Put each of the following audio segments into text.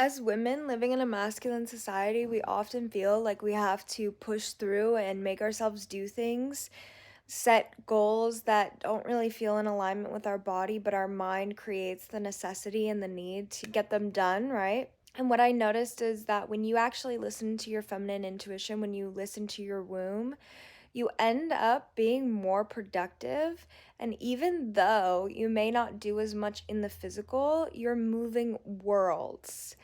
As women living in a masculine society, we often feel like we have to push through and make ourselves do things, set goals that don't really feel in alignment with our body, but our mind creates the necessity and the need to get them done, right? And what I noticed is that when you actually listen to your feminine intuition, when you listen to your womb, you end up being more productive. And even though you may not do as much in the physical, you're moving worlds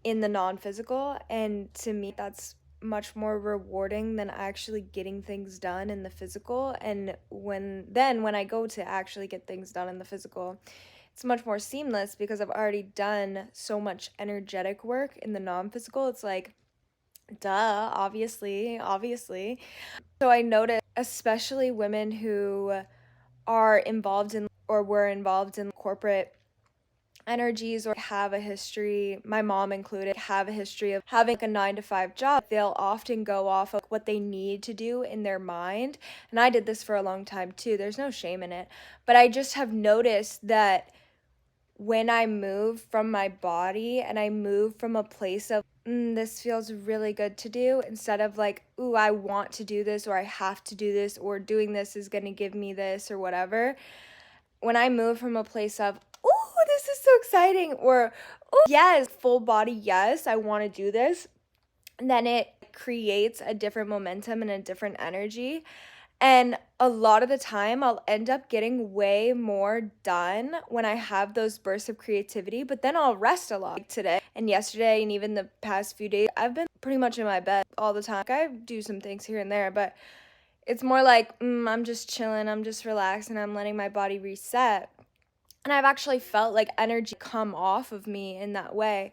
in the non-physical, and to me that's much more rewarding than actually getting things done in the physical. And when I go to actually get things done in the physical, it's much more seamless because I've already done so much energetic work in the non-physical. It's like, duh, obviously. So I noticed, especially women who are involved in or were involved in corporate energies or have a history, my mom included, have a history of having like a 9 to 5 job, they'll often go off of what they need to do in their mind. And I did this for a long time too. There's no shame in it. But I just have noticed that when I move from my body and I move from a place of, this feels really good to do, instead of like, ooh, I want to do this or I have to do this or doing this is going to give me this or whatever, when I move from a place of, "Ooh, this is so exciting," or, "Ooh, yes, full body, yes, I want to do this," then it creates a different momentum and a different energy. And a lot of the time, I'll end up getting way more done when I have those bursts of creativity, but then I'll rest a lot. Like today and yesterday, and even the past few days, I've been pretty much in my bed all the time. Like, I do some things here and there, but it's more like, I'm just chilling, I'm just relaxing, I'm letting my body reset. And I've actually felt like energy come off of me in that way.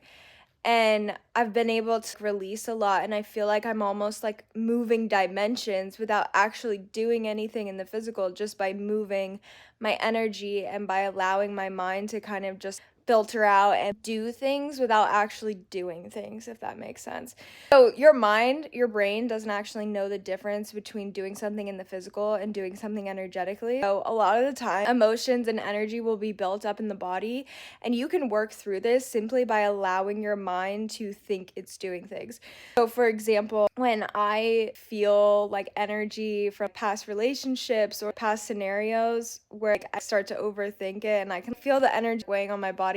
And I've been able to release a lot. And I feel like I'm almost like moving dimensions without actually doing anything in the physical, just by moving my energy and by allowing my mind to kind of just filter out and do things without actually doing things, if that makes sense. So your mind, your brain doesn't actually know the difference between doing something in the physical and doing something energetically. So a lot of the time, emotions and energy will be built up in the body, and you can work through this simply by allowing your mind to think it's doing things. So for example, when I feel like energy from past relationships or past scenarios where like, I start to overthink it and I can feel the energy weighing on my body,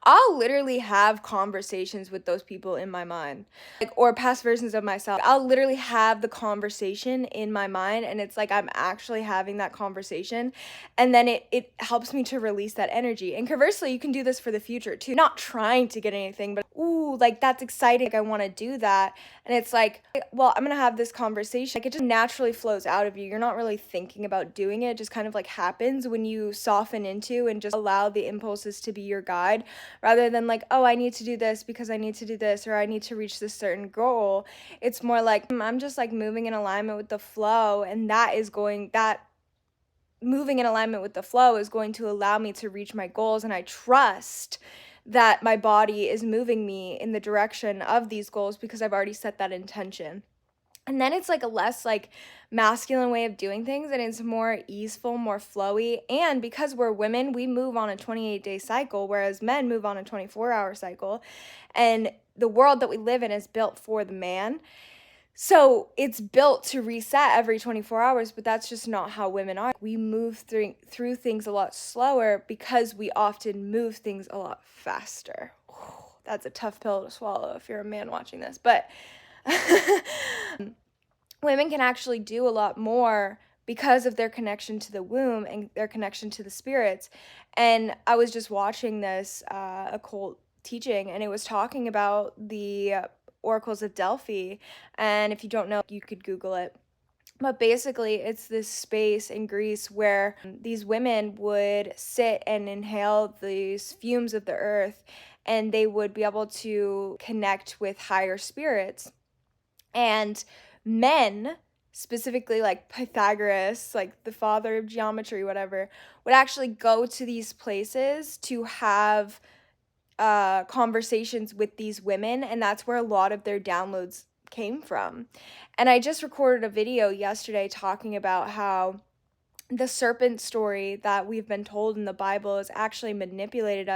I'll literally have conversations with those people in my mind. Like, or past versions of myself. I'll literally have the conversation in my mind, and it's like I'm actually having that conversation, and then it helps me to release that energy. And conversely, you can do this for the future too. Not trying to get anything, but ooh, like that's exciting. Like I want to do that. And it's like, well, I'm gonna have this conversation. Like it just naturally flows out of you. You're not really thinking about doing it. It just kind of like happens when you soften into and just allow the impulses to be your guide, rather than like, oh, I need to do this because I need to do this, or I need to reach this certain goal. It's more like, I'm just like moving in alignment with the flow, and that moving in alignment with the flow is going to allow me to reach my goals. And I trust that my body is moving me in the direction of these goals because I've already set that intention. And then it's like a less like masculine way of doing things, and it's more easeful, more flowy. And because we're women, we move on a 28-day cycle, whereas men move on a 24-hour cycle. And the world that we live in is built for the man. So it's built to reset every 24 hours, but that's just not how women are. We move through things a lot slower because we often move things a lot faster. That's a tough pill to swallow if you're a man watching this, but women can actually do a lot more because of their connection to the womb and their connection to the spirits. And I was just watching this occult teaching, and it was talking about the oracles of Delphi. And if you don't know, you could Google it. But basically, it's this space in Greece where these women would sit and inhale these fumes of the earth, and they would be able to connect with higher spirits. And men, specifically like Pythagoras, like the father of geometry, whatever, would actually go to these places to have conversations with these women, and that's where a lot of their downloads came from. And I just recorded a video yesterday talking about how the serpent story that we've been told in the Bible is actually manipulated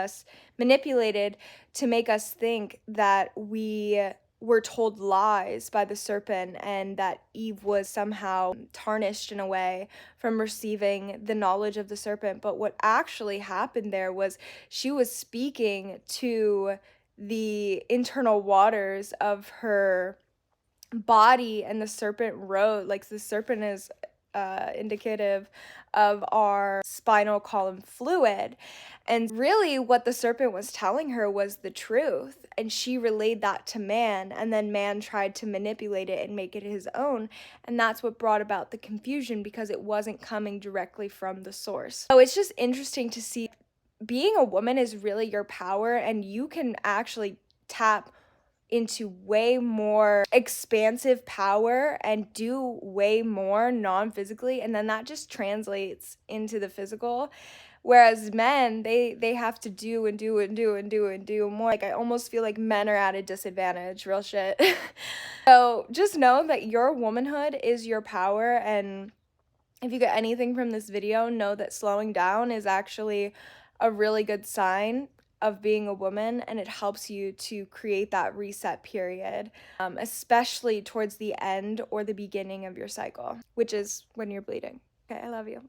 to make us think that we were told lies by the serpent and that Eve was somehow tarnished in a way from receiving the knowledge of the serpent. But what actually happened there was she was speaking to the internal waters of her body, and the serpent wrote, like, the serpent is indicative of our spinal column fluid, and really what the serpent was telling her was the truth, and she relayed that to man, and then man tried to manipulate it and make it his own, and that's what brought about the confusion because it wasn't coming directly from the source. So it's just interesting to see being a woman is really your power, and you can actually tap into way more expansive power and do way more non-physically, and then that just translates into the physical. Whereas men, they have to do and do and do and do and do more. Like, I almost feel like men are at a disadvantage, real shit. So just know that your womanhood is your power, and if you get anything from this video, know that slowing down is actually a really good sign of being a woman, and it helps you to create that reset period, especially towards the end or the beginning of your cycle, which is when you're bleeding. Okay, I love you.